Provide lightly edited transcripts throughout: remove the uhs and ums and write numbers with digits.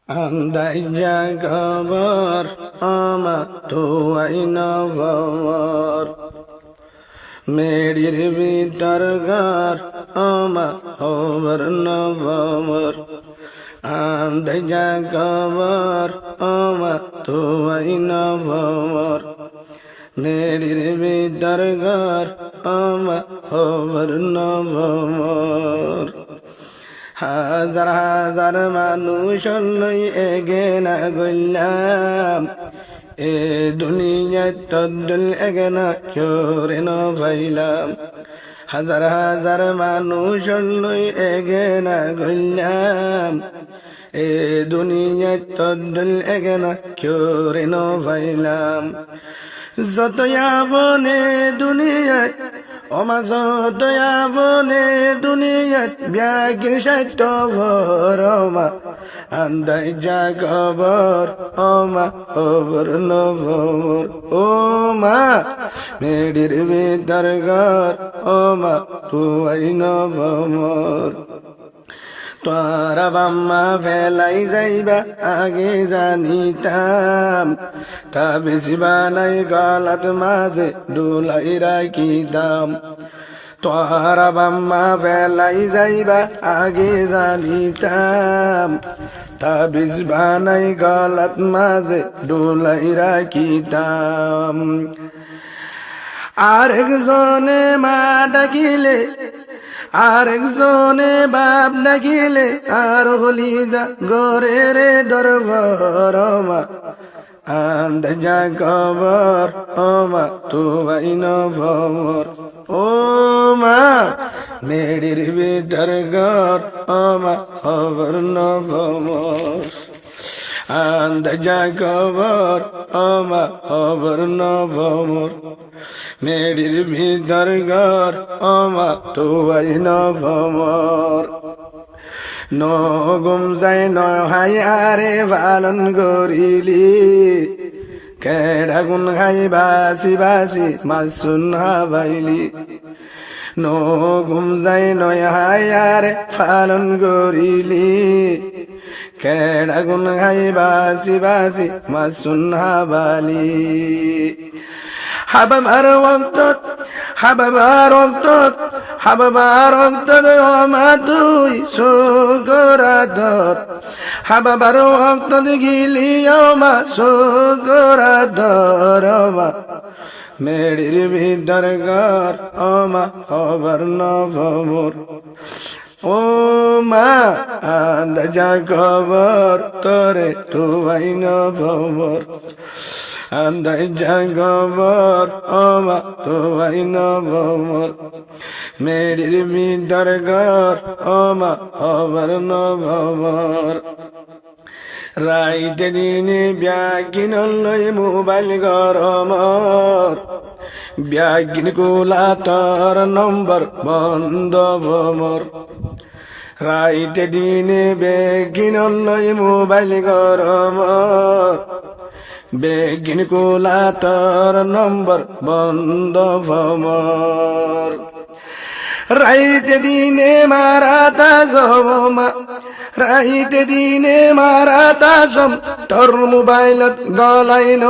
আন্দাই জাগবর আমা তুয়াই নবর মেরির ভিতর ঘর আমা হবর নবর আন্দাই জাগবর আমা তুয়াই নবর মেরির ভিতর ঘর আমা হবর নবর হাজার হাজার মানুষ লই এগেনা গইলাম এ দুনিয়ায় তদ্দুল এগেনা চোরে ন ভাইলাম হাজার হাজার মানুষ লই এগেনা গইলাম এ দুনিয়ায় তদ্দুল এগেনা চোরে ন ভাইলাম যতই আপনে দুনিয়ায় ওমা যতই আপনে দুনিয়াত ব্যাগির সাহিত্য ভরমা আন্দাই জাগবর ওমা খবর নবর ওমা মেডির ভিতর ঘর ওমা তুয়াই নবর তোরা বাম্মা ফেলাই যাইবা আগে জানিতাম তা বেশি বানাই গলাত মাঝে ডুলাই রাখিতাম তোরা বাম্মা ফেলাই যাইবা আগে জানিতাম তা বেশি বানাই গলাত মাঝে ডুলাই রাখিতাম আরেকজনে মা ডাকিলে আরেকজনে বাপ ডাকিলে আর হলি যা গরে রে দরবার আন্দ জাগবর ওমা তুয়াই নবর ও মা মেডির ভিতর ঘর ওমা খবর নবর আন্দ জাগবর ওমা খবর নবর মেডির ভিতর ঘর ওমা তুয়াই নবর নো গুম যায় নহাই আরে পালন করিলি কেডা গুন খাই বাসি বাসি মাসুন হাবাইলি নো গুম যায় নহাই আরে পালন করিলি কেডা গুন খাই বাসি বাসি মাসুন হাবালি হাবাবার ওয়াক্তত হাবাবার ওয়াক্তত হাবাবার ওয়াক্তত ওমা তুই সুগরাদর হাবাবার ওয়াক্তত গিলি ওমা সুগরাদর ওমা মেডির ভিতর ঘর ওমা খবর নবর ও মা আন্দ জাগবর তোরে তুয়াই নবর আন্দাই জাগবর ওমা তুয়াই নবর মেডির ভিতর ঘর ওমা খবর নবর রাইতে দিনে ব্যাগিন লই মোবাইল গরমর ব্যাগিন কোলা তোর নম্বর বন্ধ ভমর রাইতে দিনে ব্যাগিন লই মোবাইল গরমর বেগিন কোলা তোর নম্বর বন্ধ ভমর রাইতে দিনে মারাতা জমা রাইতে দিনে মারাতা জম তোর মোবাইলত গলাইন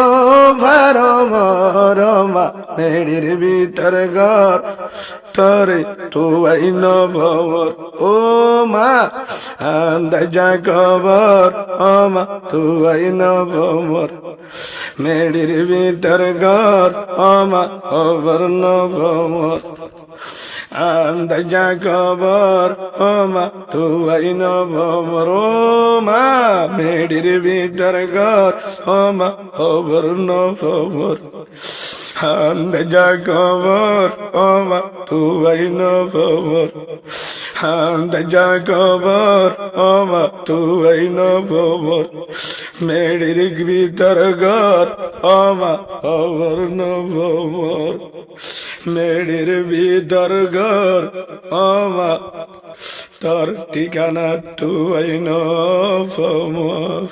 ভারমা মেডির ভিতর ঘর তোরে তুয়াই নবর ও মা আন্দ জাগবর ওমা তুয়াই নবর মেডির ভিতর ঘর ওমা খবর নবর আন্দ জাগবর ওমা তুয়াই নবর ও মা মেডির ভিতর ঘর ওমা খবর নবর আন্দ জাগবর ওমা তুয়াই নবর আন্দ জাগবর ওমা তুয়াই নবর মেডির ভিতর ঘর ওমা খবর নবর মেডির ভিতর ঘর ওমা তোর ঠিকানা তুয়াই নবর